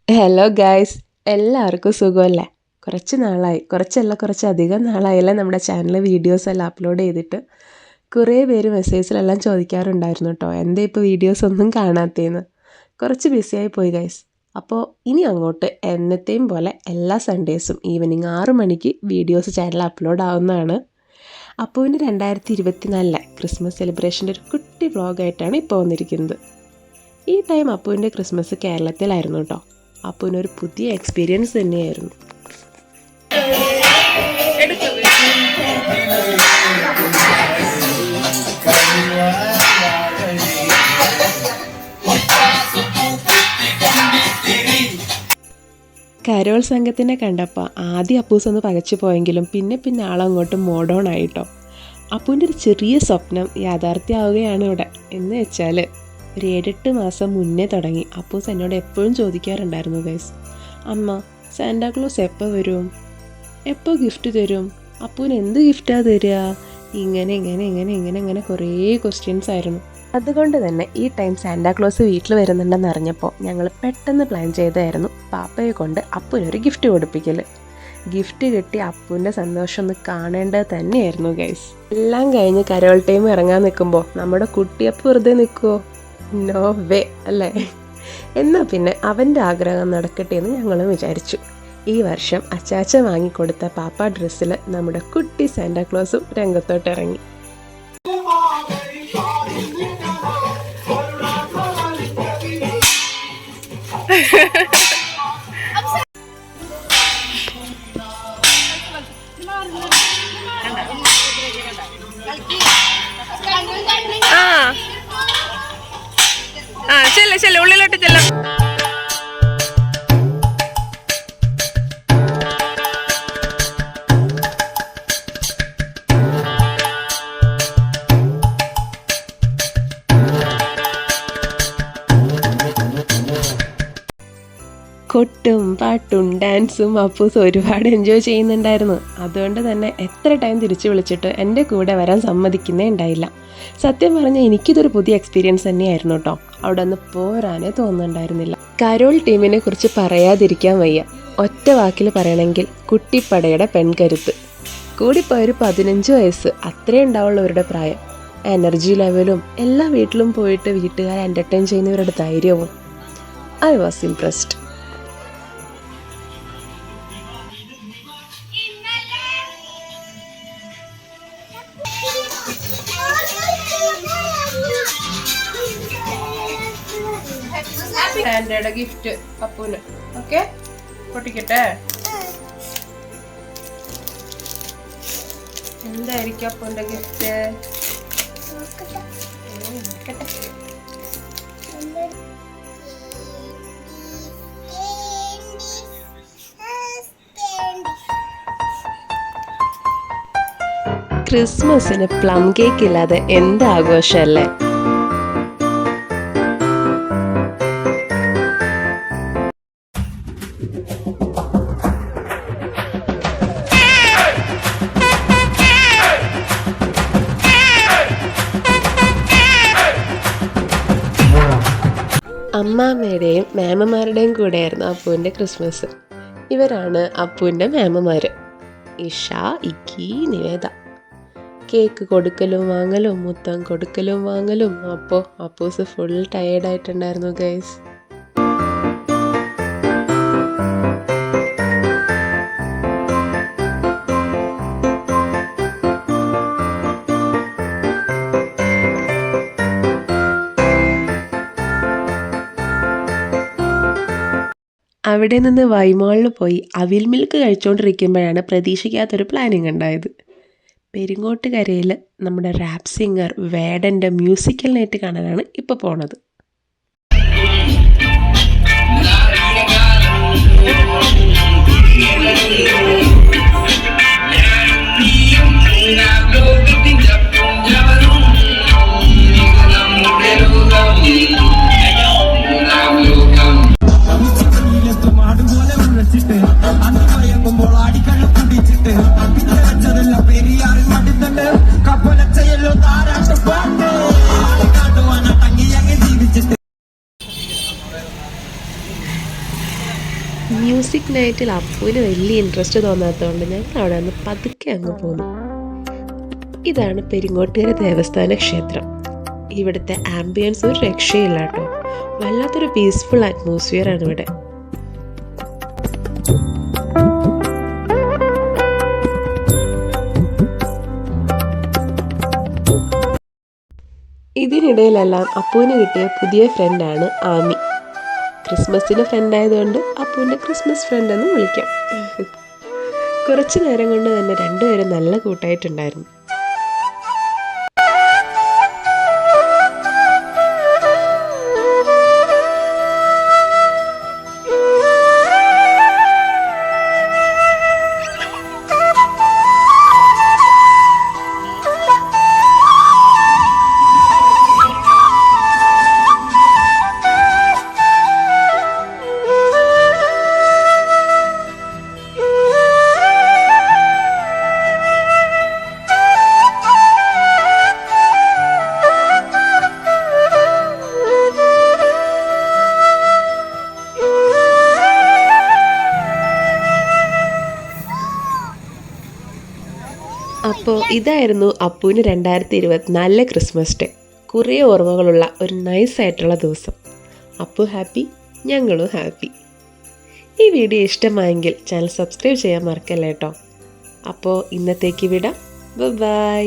Hello guys, എല്ലാവർക്കും സുഖമല്ലേ? കുറച്ചധികം നാളായല്ലേ നമ്മുടെ ചാനലിൽ വീഡിയോസ് എല്ലാം അപ്ലോഡ് ചെയ്തിട്ട്. കുറേ പേര് മെസ്സേജിലെല്ലാം ചോദിക്കാറുണ്ടായിരുന്നു കേട്ടോ, എന്താ ഇപ്പോൾ വീഡിയോസ് ഒന്നും കാണാത്തതെന്ന്. കുറച്ച് ബിസിയായി പോയി ഗൈസ്. അപ്പോൾ ഇനി അങ്ങോട്ട് എന്നത്തെയും പോലെ എല്ലാ സൺഡേസും ഈവനിങ് 6 മണിക്ക് വീഡിയോസ് ചാനൽ അപ്ലോഡ് ആവുന്നതാണ്. അപ്പുവിൻ്റെ 2024 ക്രിസ്മസ് സെലിബ്രേഷൻ്റെ ഒരു കുട്ടി വ്ളോഗായിട്ടാണ് ഇപ്പോൾ വന്നിരിക്കുന്നത്. ഈ ടൈം അപ്പുവിൻ്റെ ക്രിസ്മസ് കേരളത്തിലായിരുന്നു കേട്ടോ. അപ്പുവിനൊരു പുതിയ എക്സ്പീരിയൻസ് തന്നെയായിരുന്നു. കരോൾ സംഘത്തിനെ കണ്ടപ്പോൾ ആദ്യം അപ്പൂസ് ഒന്ന് പകച്ചു പോയെങ്കിലും പിന്നെ ആളങ്ങോട്ട് മോഡേൺ ആയിട്ടോ. അപ്പുവിൻ്റെ ഒരു ചെറിയ സ്വപ്നം യാഥാർത്ഥ്യമാവുകയാണ് ഇവിടെ. എന്ന് വെച്ചാൽ ഒരു 7-8 മാസം മുന്നേ തുടങ്ങി അപ്പൂസ് എന്നോട് എപ്പോഴും ചോദിക്കാറുണ്ടായിരുന്നു ഗൈസ്, അമ്മ സാന്റാക്ലോസ് എപ്പോൾ വരും, എപ്പോൾ ഗിഫ്റ്റ് തരും, അപ്പൂന് എന്ത് ഗിഫ്റ്റാണ് തരിക, ഇങ്ങനെ കുറേ ക്വസ്റ്റ്യൻസ് ആയിരുന്നു. അതുകൊണ്ട് തന്നെ ഈ ടൈം സാന്റാക്ലോസ് വീട്ടിൽ വരുന്നുണ്ടെന്ന് അറിഞ്ഞപ്പോൾ ഞങ്ങൾ പെട്ടെന്ന് പ്ലാൻ ചെയ്തായിരുന്നു പാപ്പയെ കൊണ്ട് അപ്പൂനൊരു ഗിഫ്റ്റ് കൊടുപ്പിക്കൽ. ഗിഫ്റ്റ് കിട്ടി അപ്പൂൻ്റെ സന്തോഷം ഒന്ന് കാണേണ്ടത് തന്നെയായിരുന്നു ഗൈസ്. എല്ലാം കഴിഞ്ഞ് കരോൾ ടൈം ഇറങ്ങാൻ നിൽക്കുമ്പോൾ നമ്മുടെ കുട്ടിയപ്പ് വെറുതെ നിൽക്കുമോ? നോ വേ അല്ലേ? എന്നാൽ പിന്നെ അവൻ്റെ ആഗ്രഹം നടക്കട്ടെ എന്ന് ഞങ്ങളും വിചാരിച്ചു. ഈ വർഷം അച്ചാച്ച വാങ്ങിക്കൊടുത്ത പാപ്പ ഡ്രസ്സിൽ നമ്മുടെ കുട്ടി സാന്റാക്ലോസും രംഗത്തോട്ടിറങ്ങി. ചെല്ല ഉള്ളിലോട്ട് ചെല്ലാം. കൊട്ടും പാട്ടും ഡാൻസും അപ്പൂസ് ഒരുപാട് എൻജോയ് ചെയ്യുന്നുണ്ടായിരുന്നു. അതുകൊണ്ട് തന്നെ എത്ര ടൈം തിരിച്ചു വിളിച്ചിട്ട് എൻ്റെ കൂടെ വരാൻ സമ്മതിക്കുന്നേ ഉണ്ടായില്ല. സത്യം പറഞ്ഞാൽ എനിക്കിതൊരു പുതിയ എക്സ്പീരിയൻസ് തന്നെയായിരുന്നു കേട്ടോ. അവിടെ നിന്ന് പോരാനേ തോന്നുന്നുണ്ടായിരുന്നില്ല. കരോൾ ടീമിനെ കുറിച്ച് പറയാതിരിക്കാൻ വയ്യ. ഒറ്റ വാക്കിൽ പറയണമെങ്കിൽ കുട്ടിപ്പടയുടെ പെൺകരുത്ത്. കൂടിപ്പോയൊരു 15 വയസ്സ് അത്രേ ഉണ്ടാവുള്ളവരുടെ പ്രായം. എനർജി ലെവലും എല്ലാ വീട്ടിലും പോയിട്ട് വീട്ടുകാരെ എൻ്റർടൈൻ ചെയ്യുന്നവരുടെ ധൈര്യവും. I was impressed. സാന്റയുടെ ഗിഫ്റ്റ് അപ്പൂന്. ഓക്കെ, പൊട്ടിക്കട്ടെ. എന്തായിരിക്കും അപ്പൂന്റെ ഗിഫ്റ്റ്? ക്രിസ്മസിന് പ്ലം കേക്ക് ഇല്ലാതെ എന്ത് ആഘോഷമല്ലേ? അമ്മാമ്മയുടെയും മേമമാരുടെയും കൂടെയായിരുന്നു അപ്പൂൻ്റെ ക്രിസ്മസ്. ഇവരാണ് അപ്പൂൻ്റെ മേമമാർ, ഇഷ, ഇക്കി, നിവേദ. കേക്ക് കൊടുക്കലും വാങ്ങലും മുത്തം കൊടുക്കലും വാങ്ങലും. അപ്പോൾ അപ്പൂസ് ഫുൾ ടയേർഡായിട്ടുണ്ടായിരുന്നു ഗൈസ്. അവിടെ നിന്ന് വൈമാളിൽ പോയി അവിൽ മിൽക്ക് കഴിച്ചുകൊണ്ടിരിക്കുമ്പോഴാണ് പ്രതീക്ഷിക്കാത്തൊരു പ്ലാനിങ് ഉണ്ടായത്. പെരിങ്ങോട്ടുകരയിൽ നമ്മുടെ റാപ്പ് സിംഗർ വേടൻ്റെ മ്യൂസിക്കൽ നൈറ്റ് കാണാനാണ് ഇപ്പോൾ പോണത്. മ്യൂസിക് നൈറ്റിൽ അപ്പുവിന് വലിയ ഇൻട്രസ്റ്റ് തോന്നാത്തതുകൊണ്ട് ഞങ്ങൾ അവിടെ നിന്ന് പതുക്കെ അങ്ങ് പോന്നു. ഇതാണ് പെരിങ്ങോട്ടുകര ദേവസ്ഥാന ക്ഷേത്രം. ഇവിടുത്തെ ആംബിയൻസ് ഒരു രക്ഷയില്ല കേട്ടോ. വല്ലാത്തൊരു പീസ്ഫുൾ അറ്റ്മോസ്ഫിയർ ആണ് ഇവിടെ. ഇതിനിടയിലെല്ലാം അപ്പുവിന് കിട്ടിയ പുതിയ ഫ്രണ്ടാണ് ആമി. ക്രിസ്മസിന് ഫ്രണ്ടായതുകൊണ്ട് അപ്പുവിൻ്റെ ക്രിസ്മസ് ഫ്രണ്ട് എന്ന് വിളിക്കാം. കുറച്ചു നേരം കൊണ്ട് തന്നെ രണ്ടുപേരും നല്ല കൂട്ടായിട്ടുണ്ടായിരുന്നു. അപ്പോൾ ഇതായിരുന്നു അപ്പുവിന് 2024 ക്രിസ്മസ് ഡേ. കുറേ ഓർമ്മകളുള്ള ഒരു നൈസായിട്ടുള്ള ദിവസം. അപ്പു ഹാപ്പി, ഞങ്ങളും ഹാപ്പി. ഈ വീഡിയോ ഇഷ്ടമായെങ്കിൽ ചാനൽ സബ്സ്ക്രൈബ് ചെയ്യാൻ മറക്കല്ലേ കേട്ടോ. അപ്പോൾ ഇന്നത്തേക്ക് വിടാം. ബൈ.